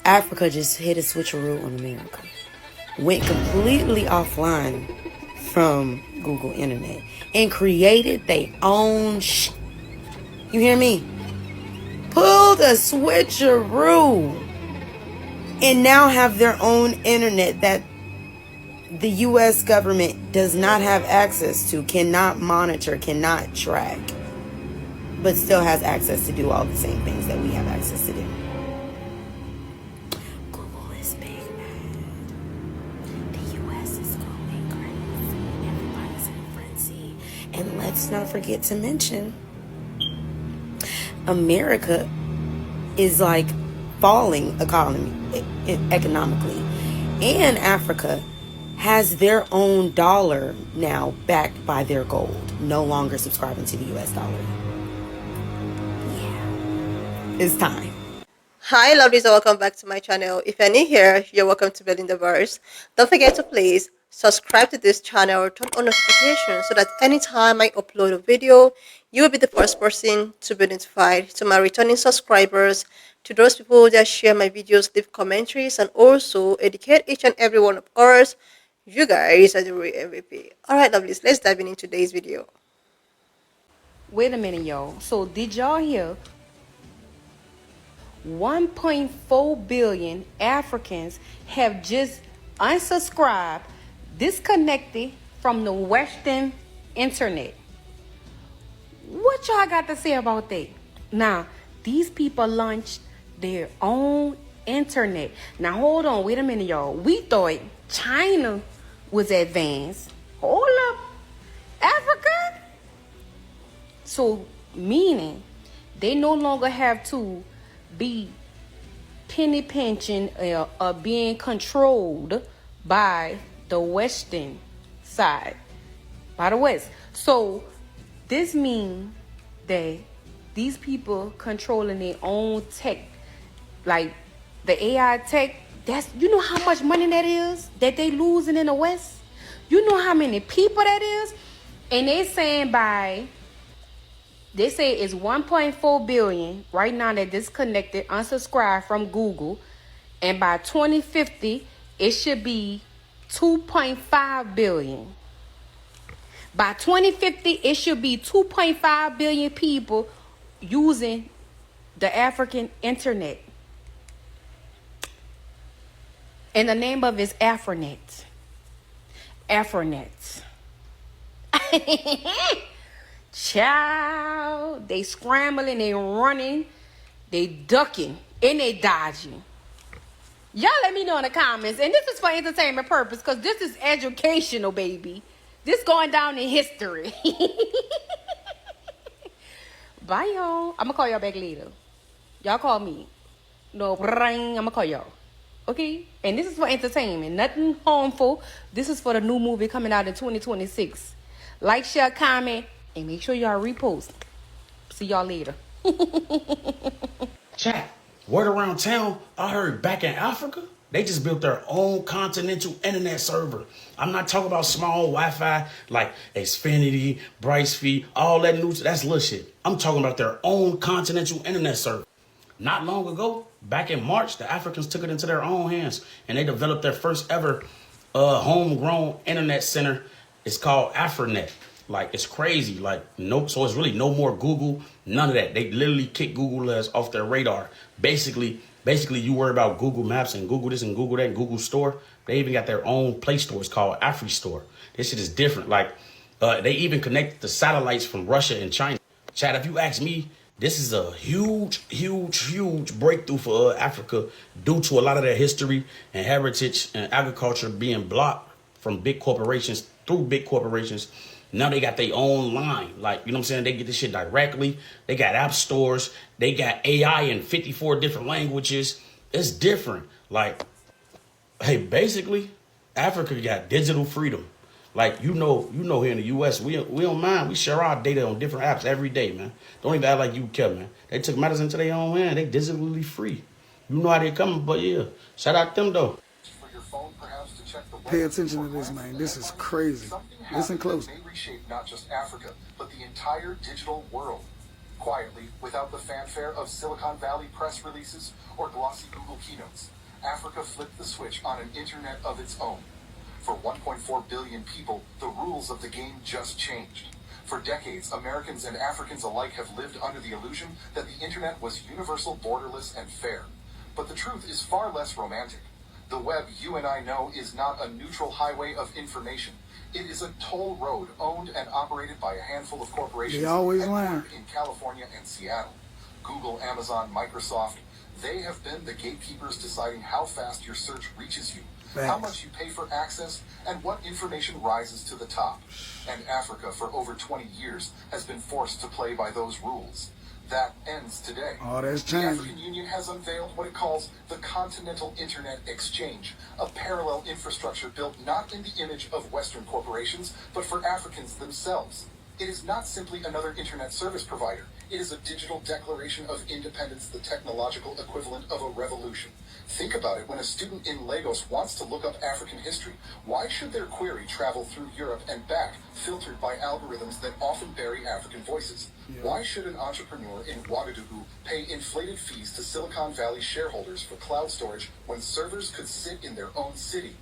Africa just hit a switcheroo on America. Went completely offline from Google Internet and created their own You hear me? Pulled a switcheroo and now have their own internet that the U.S. government does not have access to, cannot monitor, cannot track, but still has access to do all the same things that we have access to do. Google is big mad. The U.S. is going crazy. Everybody's in a frenzy. And let's not forget to mention, America is like falling economically. And Africa has their own dollar now backed by their gold, no longer subscribing to the US dollar. Yeah, it's time. Hi lovelies, and welcome back to my channel. If you're new here, you're welcome to Building the Verse. Don't forget to please subscribe to this channel, turn on notifications so that anytime I upload a video, you will be the first person to be notified. To my returning subscribers, to those people that share my videos, leave commentaries, and also educate each and every one of us, you guys are the real MVP. Alright lovelies, let's dive into today's video. Wait a minute, y'all. So did y'all hear 1.4 billion Africans have just unsubscribed, disconnected from the Western internet? What y'all got to say about that? Now, these people launched their own internet. Now, hold on. Wait a minute, y'all. We thought China was advanced. Hold up. Africa? So, meaning they no longer have to be penny pinching or being controlled by the Western side, by the West. So this means that these people controlling their own tech, like the AI tech, that's, you know how much money that is that they losing in the West? You know how many people that is? And they saying they say it's 1.4 billion right now that disconnected, unsubscribed from Google. And by 2050, it should be 2.5 billion. By 2050, it should be 2.5 billion people using the African internet. And the name of it is Afronet. Afronet. Child, they scrambling, they running, they ducking, and they dodging. Y'all let me know in the comments. And this is for entertainment purpose, because this is educational, baby. This going down in history. Bye, y'all. I'm going to call y'all back later. Y'all call me. No, ring. I'm going to call y'all. Okay? And this is for entertainment. Nothing harmful. This is for the new movie coming out in 2026. Like, share, comment, and make sure y'all repost. See y'all later. Chat, word around town, I heard back in Africa, they just built their own continental internet server. I'm not talking about small Wi-Fi like Xfinity, Brightspeed, all that new, that's little shit. I'm talking about their own continental internet server. Not long ago, back in March, the Africans took it into their own hands and they developed their first ever homegrown internet center. It's called Afronet. Like, it's crazy. Like, nope. So it's really no more Google, none of that. They literally kicked Google as off their radar. Basically, you worry about Google Maps and Google this and Google that and Google Store. They even got their own Play Store. It's called Afri Store. This shit is different. Like, they even connect the satellites from Russia and China. Chad, if you ask me, this is a huge breakthrough for Africa due to a lot of their history and heritage and agriculture being blocked from big corporations, through big corporations. Now they got their own line. Like, you know what I'm saying? They get this shit directly. They got app stores. They got AI in 54 different languages. It's different. Like, hey, basically, Africa got digital freedom. Like, you know here in the US, we don't mind. We share our data on different apps every day, man. Don't even act like you care, man. They took matters into their own hand. They digitally free. You know how they coming, but yeah. Shout out them, though. Pay attention to this, man. This is crazy. Listen close. May reshape not just Africa, but the entire digital world. Quietly, without the fanfare of Silicon Valley press releases or glossy Google keynotes, Africa flipped the switch on an internet of its own. For 1.4 billion people, the rules of the game just changed. For decades, Americans and Africans alike have lived under the illusion that the internet was universal, borderless, and fair. But the truth is far less romantic. The web you and I know is not a neutral highway of information. It is a toll road owned and operated by a handful of corporations headquartered in California and Seattle. Google, Amazon, Microsoft, they have been the gatekeepers deciding how fast your search reaches you, how much you pay for access, and what information rises to the top. And Africa, for over 20 years, has been forced to play by those rules. That ends today. The African Union has unveiled what it calls the Continental Internet Exchange, a parallel infrastructure built not in the image of Western corporations, but for Africans themselves. It is not simply another internet service provider. It is a digital declaration of independence, the technological equivalent of a revolution. Think about it. When a student in Lagos wants to look up African history, why should their query travel through Europe and back, filtered by algorithms that often bury African voices? Why should an entrepreneur in Ouagadougou pay inflated fees to Silicon Valley shareholders for cloud storage when servers could sit in their own city?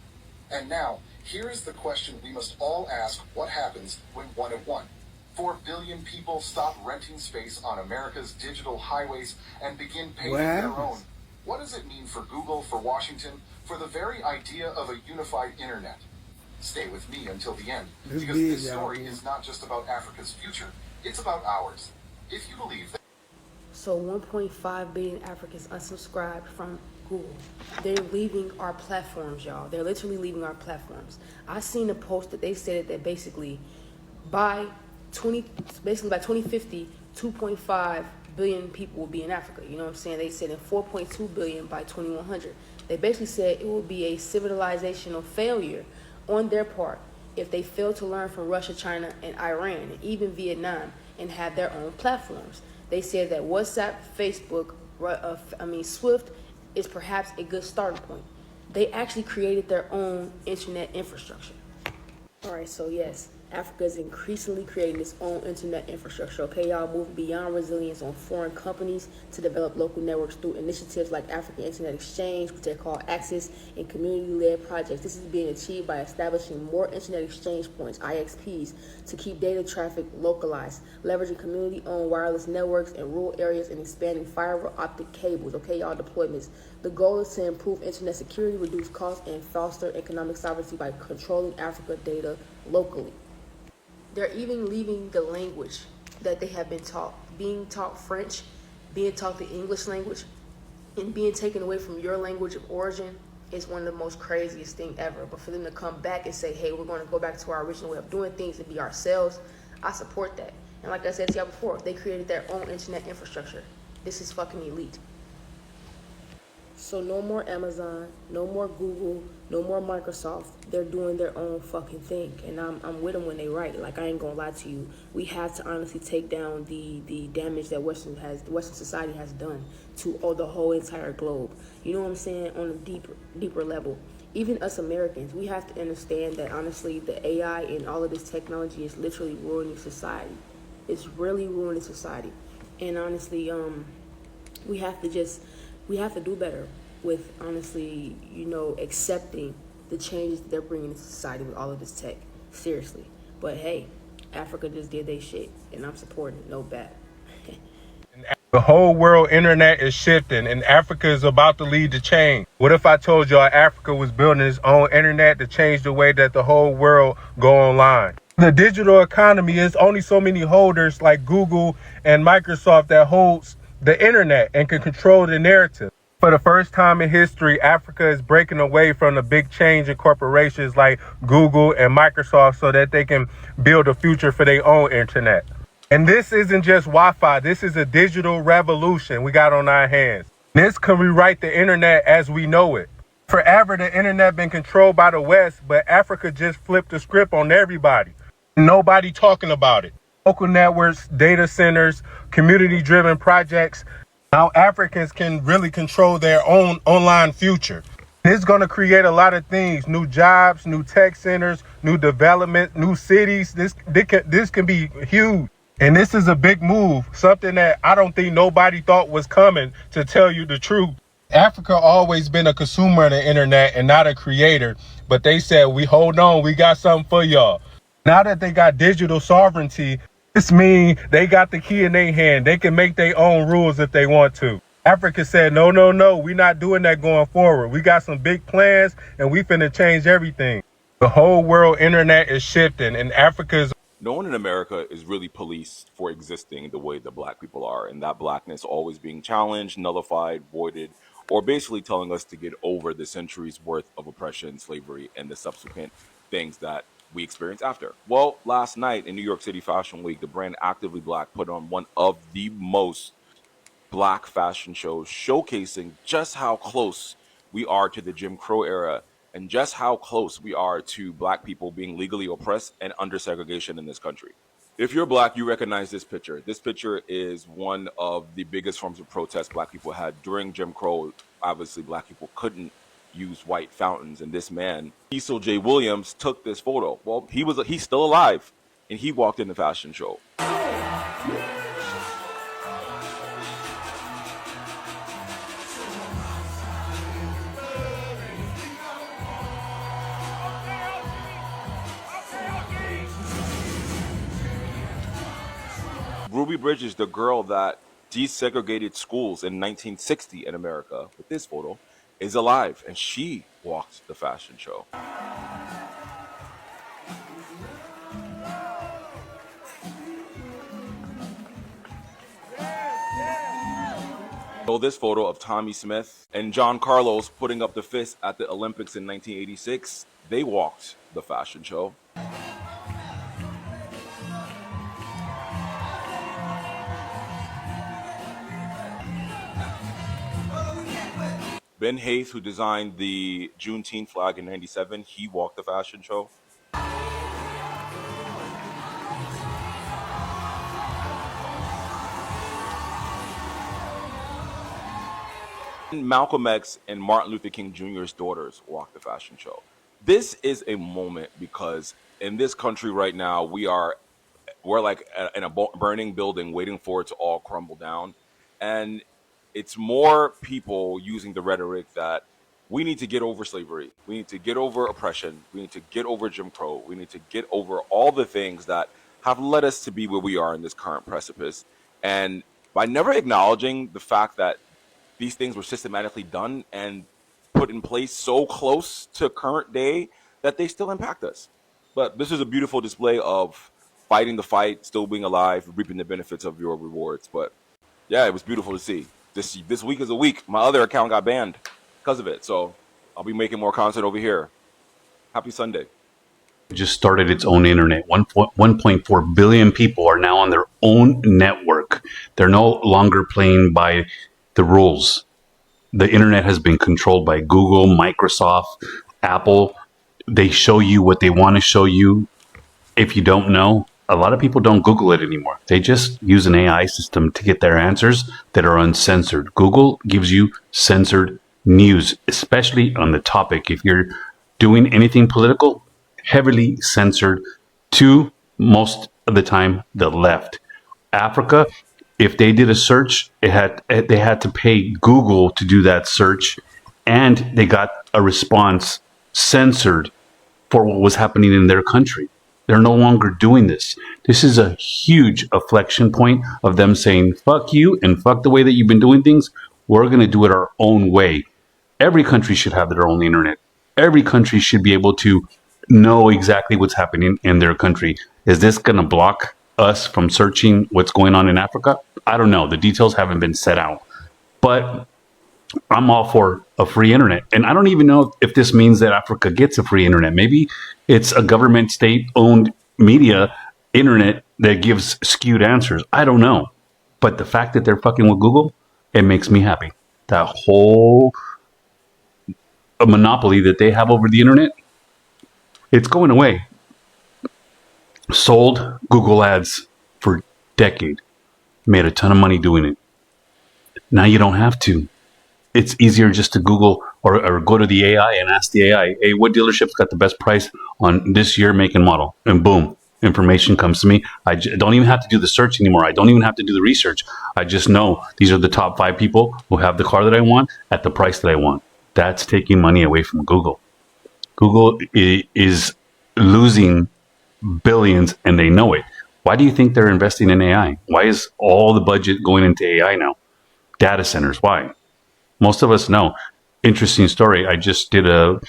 And now, here is the question we must all ask: what happens when 1 of 1? 4 billion people stop renting space on America's digital highways and begin paying their own. What does it mean for Google, for Washington, for the very idea of a unified internet? Stay with me until the end, because this story is not just about Africa's future, it's about ours. If you believe that. So 1.5 billion Africans unsubscribed from Google. They're leaving our platforms, y'all. They're literally leaving our platforms. I seen a post that they said that basically by 2050, 2.5 billion people will be in Africa. You know what I'm saying? They said in 4.2 billion by 2100. They basically said it will be a civilizational failure on their part if they fail to learn from Russia, China, and Iran, and even Vietnam, and have their own platforms. They said that WhatsApp, Facebook, Swift is perhaps a good starting point. They actually created their own internet infrastructure. All right, so yes, Africa is increasingly creating its own internet infrastructure. Okay, y'all, moving beyond resilience on foreign companies to develop local networks through initiatives like African Internet Exchange, which they call Access, and community-led projects. This is being achieved by establishing more internet exchange points, IXPs, to keep data traffic localized, leveraging community-owned wireless networks in rural areas, and expanding fiber optic cables. Okay, y'all, deployments. The goal is to improve internet security, reduce costs, and foster economic sovereignty by controlling Africa data locally. They're even leaving the language that they have been taught, being taught French, being taught the English language, and being taken away from your language of origin is one of the most craziest thing ever. But for them to come back and say, hey, we're going to go back to our original way of doing things and be ourselves, I support that. And like I said to y'all before, they created their own internet infrastructure. This is fucking elite. So no more Amazon, no more Google, no more Microsoft. They're doing their own fucking thing. And I'm with them when they right. Like, I ain't gonna lie to you. We have to honestly take down the damage that Western society has done to the whole entire globe. You know what I'm saying? On a deeper level. Even us Americans, we have to understand that honestly the AI and all of this technology is literally ruining society. It's really ruining society. And honestly, we have to do better with honestly, accepting the changes that they're bringing to society with all of this tech. Seriously. But hey, Africa just did their shit, and I'm supporting it, no bad. The whole world internet is shifting, and Africa is about to lead the change. What if I told y'all Africa was building its own internet to change the way that the whole world go online? The digital economy is only so many holders like Google and Microsoft that holds the internet and can control the narrative. For the first time in history, Africa is breaking away from the big change in corporations like Google and Microsoft so that they can build a future for their own internet. And this isn't just Wi-Fi. This is a digital revolution we got on our hands. This can rewrite the internet as we know it. Forever, the internet been controlled by the West, but Africa just flipped the script on everybody. Nobody talking about it. Local networks, data centers, community-driven projects. Now Africans can really control their own online future. This is going to create a lot of things, new jobs, new tech centers, new development, new cities. This can be huge. And this is a big move, something that I don't think nobody thought was coming, to tell you the truth. Africa always been a consumer of the internet and not a creator. But they said, we hold on, we got something for y'all. Now that they got digital sovereignty, this means they got the key in their hand. They can make their own rules if they want to. Africa said, no, no, no, we're not doing that going forward. We got some big plans and we finna change everything. The whole world internet is shifting and Africa is. No one in America is really policed for existing the way that black people are, and that blackness always being challenged, nullified, voided, or basically telling us to get over the centuries worth of oppression, slavery, and the subsequent things that we experience after. Well, last night in New York City Fashion Week, the brand Actively Black put on one of the most black fashion shows, showcasing just how close we are to the Jim Crow era and just how close we are to black people being legally oppressed and under segregation in this country. If you're black, you recognize this picture. This picture is one of the biggest forms of protest black people had during Jim Crow. Obviously, black people couldn't use white fountains, and this man, Cecil J. Williams, took this photo. Well, he's still alive, and he walked in the fashion show. Ruby Bridges, the girl that desegregated schools in 1960 in America, with this photo, is alive, and she walked the fashion show. So this photo of Tommy Smith and John Carlos putting up the fist at the Olympics in 1986, they walked the fashion show. Ben Hayes, who designed the Juneteenth flag in 97, he walked the fashion show. Malcolm X and Martin Luther King Jr.'s daughters walked the fashion show. This is a moment because in this country right now, we're like in a burning building waiting for it to all crumble down. And it's more people using the rhetoric that we need to get over slavery. We need to get over oppression. We need to get over Jim Crow. We need to get over all the things that have led us to be where we are in this current precipice. And by never acknowledging the fact that these things were systematically done and put in place so close to current day that they still impact us. But this is a beautiful display of fighting the fight, still being alive, reaping the benefits of your rewards. But yeah, it was beautiful to see. This week is a week. My other account got banned because of it. So I'll be making more content over here. Happy Sunday. Just started its own internet. 1.4 billion people are now on their own network. They're no longer playing by the rules. The internet has been controlled by Google, Microsoft, Apple. They show you what they want to show you. If you don't know, a lot of people don't Google it anymore. They just use an AI system to get their answers that are uncensored. Google gives you censored news, especially on the topic. If you're doing anything political, heavily censored to most of the time the left. Africa, if they did a search, they had to pay Google to do that search, and they got a response censored for what was happening in their country. They're no longer doing this. This is a huge inflection point of them saying, fuck you and fuck the way that you've been doing things. We're going to do it our own way. Every country should have their own internet. Every country should be able to know exactly what's happening in their country. Is this going to block us from searching what's going on in Africa? I don't know. The details haven't been set out. But I'm all for a free internet. And I don't even know if this means that Africa gets a free internet. Maybe it's a government state-owned media internet that gives skewed answers. I don't know. But the fact that they're fucking with Google, it makes me happy. That whole monopoly that they have over the internet, it's going away. Sold Google ads for decades. Made a ton of money doing it. Now you don't have to. It's easier just to Google or go to the AI and ask the AI, hey, what dealership's got the best price on this year, make and model? And boom, Information comes to me. Don't even have to do the search anymore. I don't even have to do the research. I just know these are the top 5 people who have the car that I want at the price that I want. That's taking money away from Google. Google is losing billions, and they know it. Why do you think they're investing in AI? Why is all the budget going into AI now? Data centers. Why? Most of us know. Interesting story. I just did a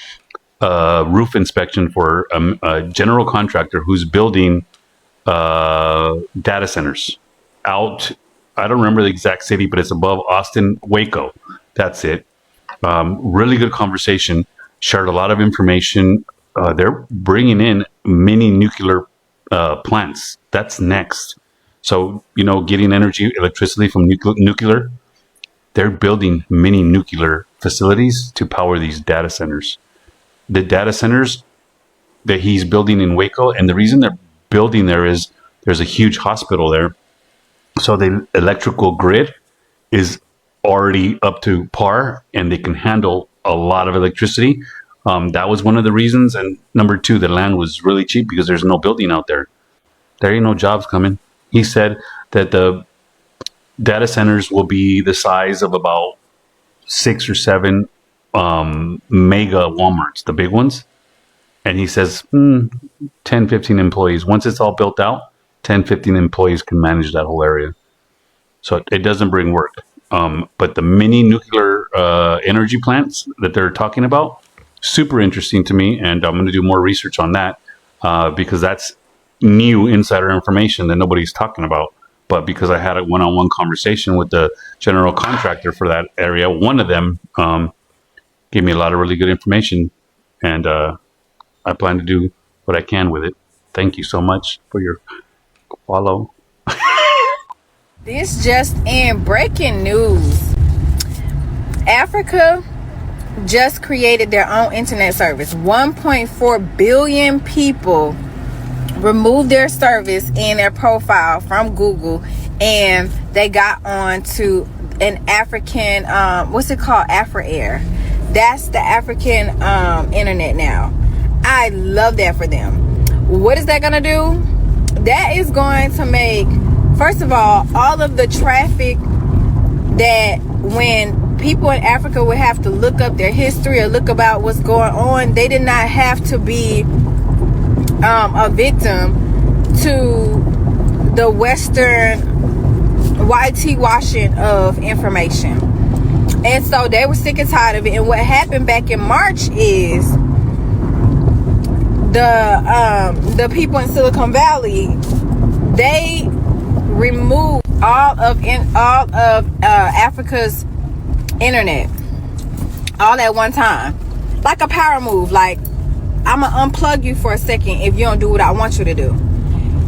roof inspection for a general contractor who's building data centers out. I don't remember the exact city, but it's above Austin, Waco. That's it. Really good conversation. Shared a lot of information. They're bringing in mini nuclear plants. That's next. So, getting electricity from nuclear, they're building mini nuclear facilities to power these data centers. The data centers that he's building in Waco, and the reason they're building there is there's a huge hospital there. So the electrical grid is already up to par, and they can handle a lot of electricity. That was one of the reasons. And number 2, the land was really cheap because there's no building out there. There ain't no jobs coming. He said that the data centers will be the size of about 6 or 7 mega Walmarts, the big ones. And he says 10, 15 employees. Once it's all built out, 10, 15 employees can manage that whole area. So it doesn't bring work. But the mini nuclear energy plants that they're talking about, super interesting to me. And I'm going to do more research on that because that's new insider information that nobody's talking about. But because I had a one-on-one conversation with the general contractor for that area, one of them gave me a lot of really good information. And I plan to do what I can with it. Thank you so much for your follow. This just in breaking news. Africa just created their own internet service. 1.4 billion people removed their service in their profile from Google, and they got on to an African what's it called, Afroair. That's the African internet now. I love that for them. What is that gonna do? That is going to make, first of all of the traffic that when people in Africa would have to look up their history or look about what's going on, they did not have to be a victim to the Western YT washing of information. And so they were sick and tired of it. And what happened back in March is the people in Silicon Valley, they removed all of Africa's internet all at one time, like a power move. Like, I'm gonna unplug you for a second if you don't do what I want you to do.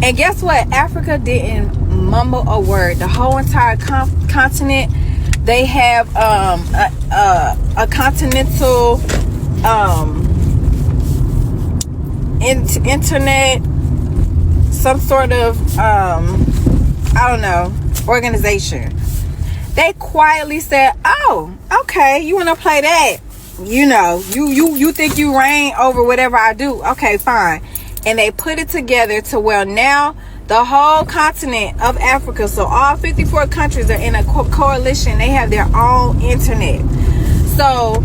And guess what? Africa didn't mumble a word. The whole entire continent, they have a continental internet, some sort of I don't know, organization. They quietly said, "Oh, okay, you want to play that? You think you reign over whatever I do? Okay, fine." And they put it together to where now the whole continent of Africa, so all 54 countries are in a coalition. They have their own internet. So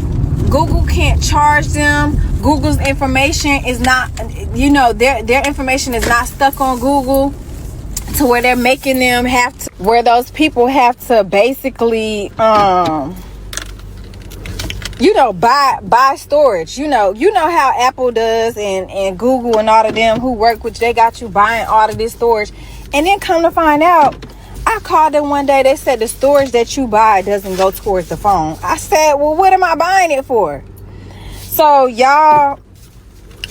Google can't charge them. Google's information is not, their information is not stuck on Google to where they're making them have to, where those people have to basically, buy storage. You know how Apple does and Google and all of them who work with, they got you buying all of this storage. And then come to find out, I called them one day. They said the storage that you buy doesn't go towards the phone. I said, well, what am I buying it for? So y'all,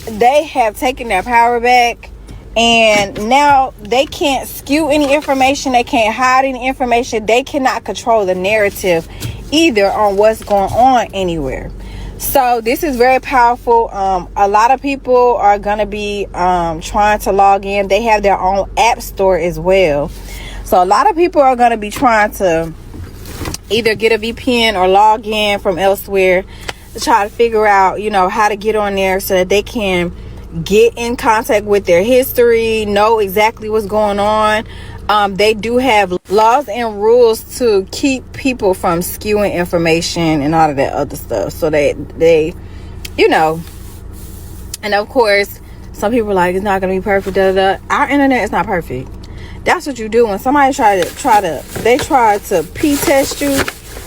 they have taken their power back, and now they can't skew any information. They can't hide any information. They cannot control the narrative either on what's going on anywhere. So this is very powerful. A lot of people are going to be trying to log in. They have their own app store as well. So a lot of people are going to be trying to either get a VPN or log in from elsewhere to try to figure out, how to get on there so that they can get in contact with their history, know exactly what's going on. They do have laws and rules to keep people from skewing information and all of that other stuff. So they you know, and of course, some people are like, it's not gonna be perfect. Da, da, da. Our internet is not perfect. That's what you do when somebody try to p-test you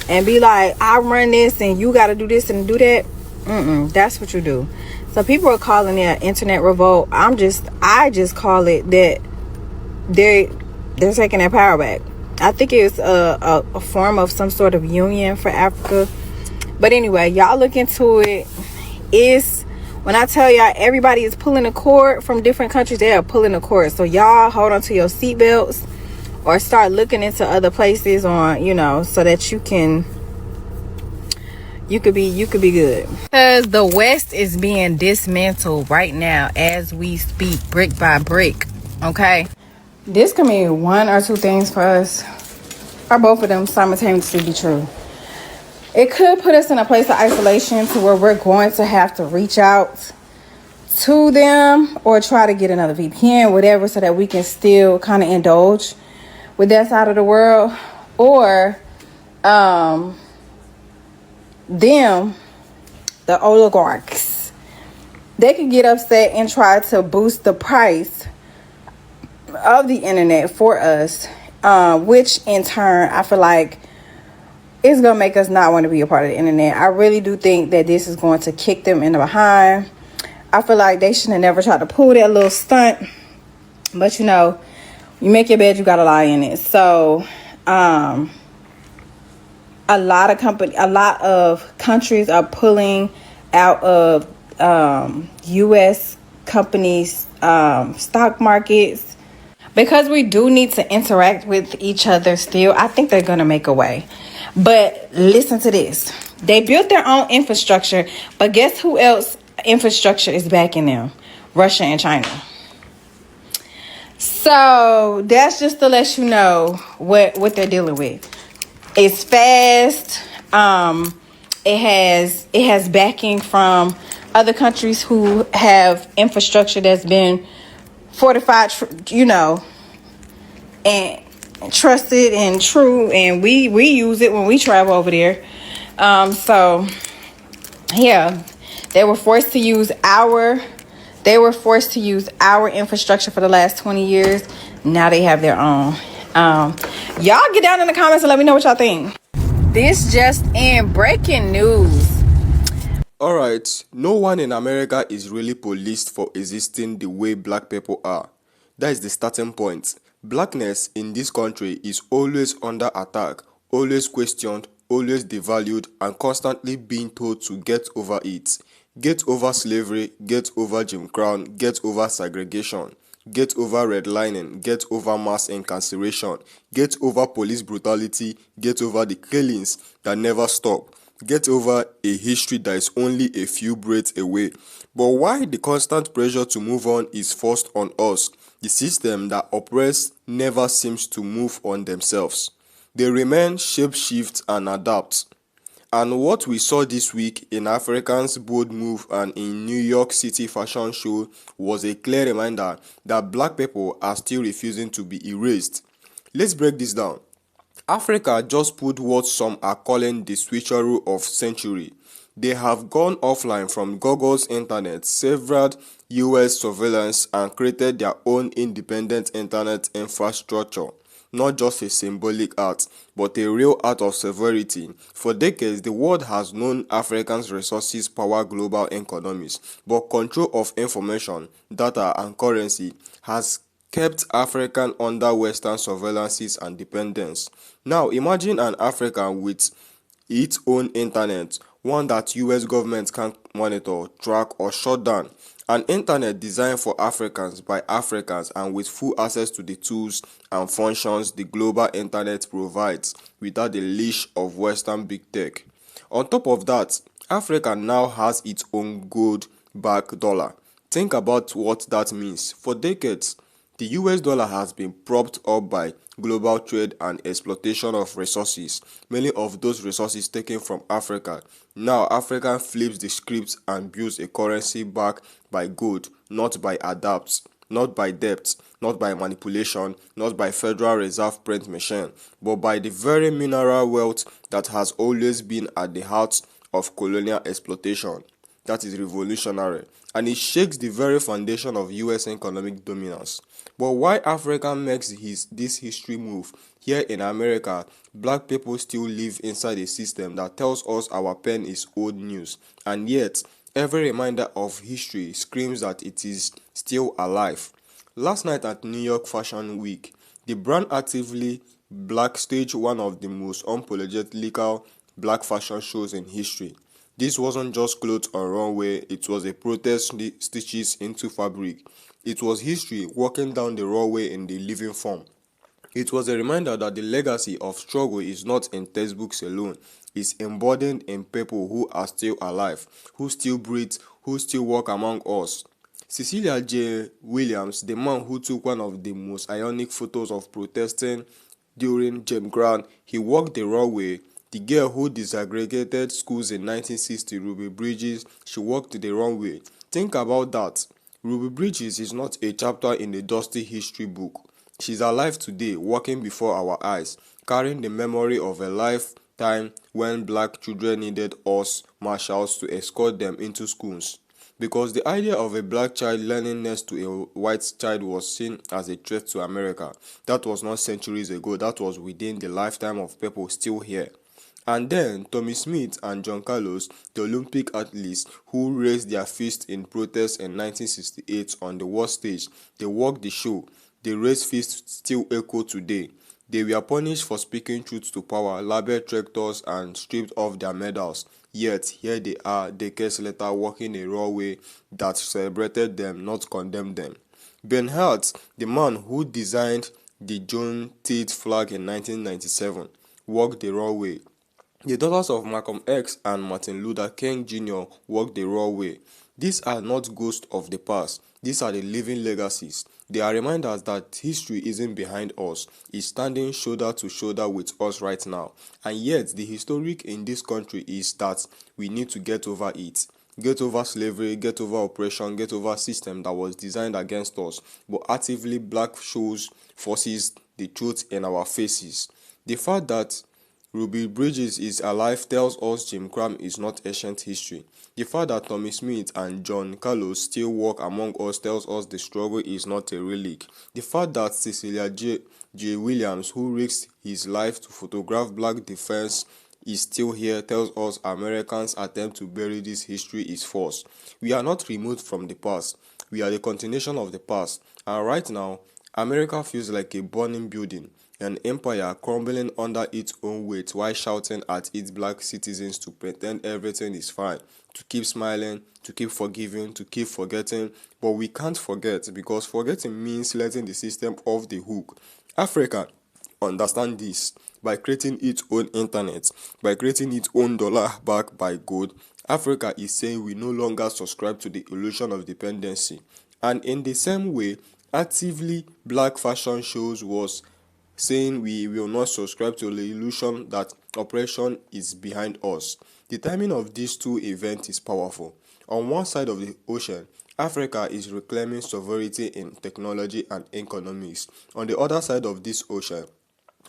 and be like, I run this and you got to do this and do that. That's what you do. So people are calling it an internet revolt. I just call it that they're taking their power back. I think it's a form of some sort of union for Africa. But anyway, y'all look into it. When I tell y'all everybody is pulling a cord from different countries, they are pulling a cord. So y'all hold on to your seatbelts or start looking into other places on, so that you could be good. Because the West is being dismantled right now as we speak, brick by brick. Okay? This can mean one or two things for us, or both of them simultaneously be true. It could put us in a place of isolation to where we're going to have to reach out to them or try to get another VPN, whatever, so that we can still kind of indulge with that side of the world. Or them, the oligarchs, they could get upset and try to boost the price of the internet for us, which in turn I feel like it's gonna make us not want to be a part of the internet. I really do think that this is going to kick them in the behind. I feel like they should have never tried to pull that little stunt. But you make your bed, you gotta lie in it. So a lot of countries are pulling out of US companies' stock markets. Because we do need to interact with each other still, I think they're gonna make a way. But listen to this. They built their own infrastructure, but guess who else infrastructure is backing them? Russia and China. So that's just to let you know what they're dealing with. It's fast. It has backing from other countries who have infrastructure that's been fortified, and trusted and true, and we use it when we travel over there. So yeah, they were forced to use our infrastructure for the last 20 years. Now they have their own. Y'all get down in the comments and let me know what y'all think. This just in, breaking news. Alright, no one in America is really policed for existing the way black people are. That is the starting point. Blackness in this country is always under attack, always questioned, always devalued, and constantly being told to get over it. Get over slavery, get over Jim Crow, get over segregation, get over redlining, get over mass incarceration, get over police brutality, get over the killings that never stop. Get over a history that is only a few breaths away. But why the constant pressure to move on is forced on us? The system that oppresses never seems to move on themselves. They remain, shape-shift, and adapt. And what we saw this week in Africans' bold move and in New York City fashion show was a clear reminder that black people are still refusing to be erased. Let's break this down. Africa just put what some are calling the switcheroo of century. They have gone offline from Google's internet, severed US surveillance, and created their own independent internet infrastructure. Not just a symbolic act, but a real act of severity. For decades, the world has known Africans' resources power global economies, but control of information, data, and currency has kept African under Western surveillances and dependence. Now imagine an Africa with its own internet, one that US government can't monitor, track, or shut down. An internet designed for Africans by Africans and with full access to the tools and functions the global internet provides without the leash of Western big tech. On top of that, Africa now has its own gold-backed dollar. Think about what that means. For decades, The US dollar has been propped up by global trade and exploitation of resources, many of those resources taken from Africa. Now Africa flips the script and builds a currency backed by gold, not by adapts, not by debt, not by manipulation, not by Federal Reserve print machine, but by the very mineral wealth that has always been at the heart of colonial exploitation. That is revolutionary, and it shakes the very foundation of US economic dominance. But why Africa makes this history move? Here in America, black people still live inside a system that tells us our pen is old news, and yet every reminder of history screams that it is still alive. Last night at New York Fashion Week, the brand Actively Black staged one of the most unapologetically black fashion shows in history. This wasn't just clothes on runway, it was a protest stitches into fabric. It was history walking down the runway in the living form. It was a reminder that the legacy of struggle is not in textbooks alone, it's embodied in people who are still alive, who still breathe, who still walk among us. Cecilia J. Williams, the man who took one of the most ionic photos of protesting during Jim Crow, he walked the runway. The girl who desegregated schools in 1960, Ruby Bridges, she walked the runway. Think about that. Ruby Bridges is not a chapter in a dusty history book. She's alive today, walking before our eyes, carrying the memory of a lifetime when black children needed us marshals to escort them into schools. Because the idea of a black child learning next to a white child was seen as a threat to America. That was not centuries ago, that was within the lifetime of people still here. And then Tommy Smith and John Carlos, the Olympic athletes who raised their fists in protest in 1968 on the world stage, they walked the show. The raised fists still echo today. They were punished for speaking truth to power, labeled traitors, and stripped of their medals. Yet here they are, decades later, walking a runway that celebrated them, not condemned them. Ben Hart, the man who designed the Juneteenth flag in 1997, walked the runway. The daughters of Malcolm X and Martin Luther King Jr. walked the runway. These are not ghosts of the past. These are the living legacies. They are reminders that history isn't behind us. It's standing shoulder to shoulder with us right now. And yet, the historic in this country is that we need to get over it. Get over slavery, get over oppression, get over a system that was designed against us, but actively black shows forces the truth in our faces. The fact that Ruby Bridges is alive tells us Jim Crow is not ancient history. The fact that Tommy Smith and John Carlos still walk among us tells us the struggle is not a relic. The fact that Cecilia J. Williams, who risked his life to photograph black defense, is still here tells us Americans' attempt to bury this history is false. We are not removed from the past. We are the continuation of the past. And right now, America feels like a burning building, an empire crumbling under its own weight while shouting at its black citizens to pretend everything is fine, to keep smiling, to keep forgiving, to keep forgetting. But we can't forget, because forgetting means letting the system off the hook. Africa understand this. By creating its own internet, by creating its own dollar backed by gold, Africa is saying we no longer subscribe to the illusion of dependency. And in the same way, actively black fashion shows was saying we will not subscribe to the illusion that oppression is behind us. The timing of these two events is powerful. On one side of the ocean, Africa is reclaiming sovereignty in technology and economics. On the other side of this ocean,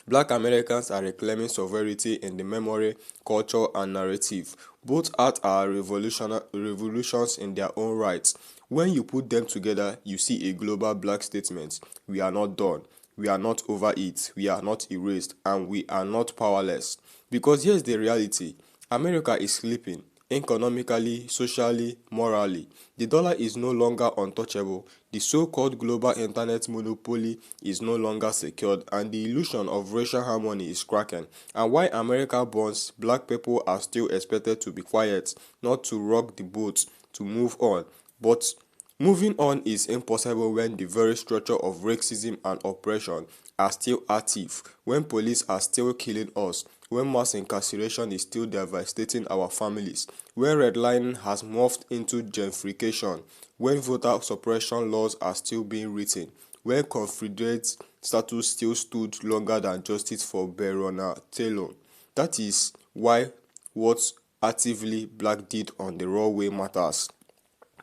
Black Americans are reclaiming sovereignty in the memory, culture, and narrative. Both art are revolutions in their own rights. When you put them together, you see a global black statement. We are not done. We are not over it. We are not erased. And we are not powerless. Because here's the reality. America is sleeping. Economically, socially, morally, the dollar is no longer untouchable, the so-called global internet monopoly is no longer secured, and the illusion of racial harmony is cracking. And while America burns, black people are still expected to be quiet, not to rock the boat, to move on. But moving on is impossible when the very structure of racism and oppression are still active, when police are still killing us, when mass incarceration is still devastating our families, when redlining has morphed into gentrification, when voter suppression laws are still being written, when Confederate status still stood longer than justice for Breonna Taylor. That is why what actively black did on the railway matters,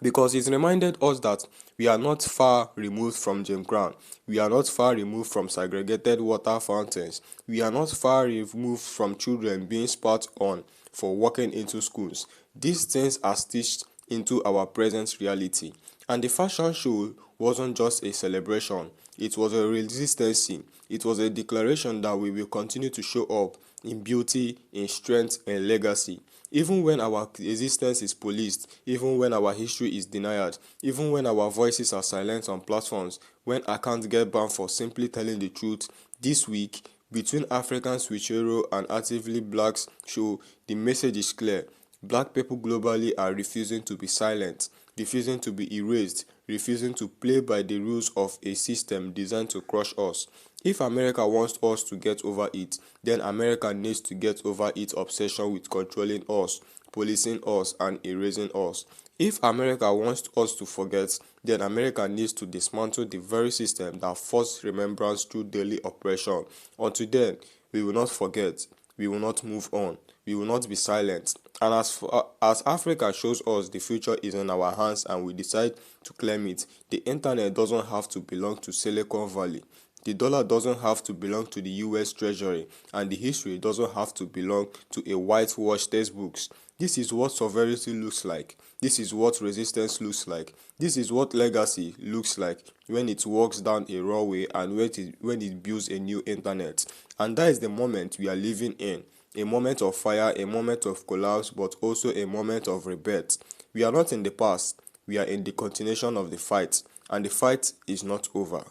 because it reminded us that we are not far removed from Jim Crow. We are not far removed from segregated water fountains. We are not far removed from children being spat on for walking into schools. These things are stitched into our present reality. And the fashion show wasn't just a celebration, it was a resistance. It was a declaration that we will continue to show up in beauty, in strength, and legacy. Even when our existence is policed, even when our history is denied, even when our voices are silenced on platforms, when accounts get banned for simply telling the truth, this week, between African Switchero and Actively Blacks show, the message is clear. Black people globally are refusing to be silent, refusing to be erased, refusing to play by the rules of a system designed to crush us. If America wants us to get over it, then America needs to get over its obsession with controlling us, policing us, and erasing us. If America wants us to forget, then America needs to dismantle the very system that forced remembrance through daily oppression. Until then, we will not forget, we will not move on, we will not be silent. And as Africa shows us the future is in our hands and we decide to claim it, the internet doesn't have to belong to Silicon Valley. The dollar doesn't have to belong to the US Treasury, and the history doesn't have to belong to a whitewashed textbooks. This is what sovereignty looks like. This is what resistance looks like. This is what legacy looks like when it walks down a railway and when it builds a new internet. And that is the moment we are living in. A moment of fire, a moment of collapse, but also a moment of rebirth. We are not in the past, we are in the continuation of the fight, and the fight is not over.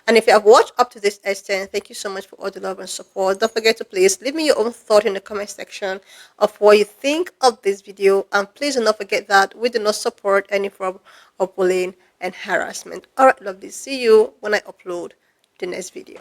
And if you have watched up to this extent, thank you so much for all the love and support. Don't forget to please leave me your own thought in the comment section of what you think of this video. And please do not forget that we do not support any form of bullying and harassment. Alright, lovely. See you when I upload the next video.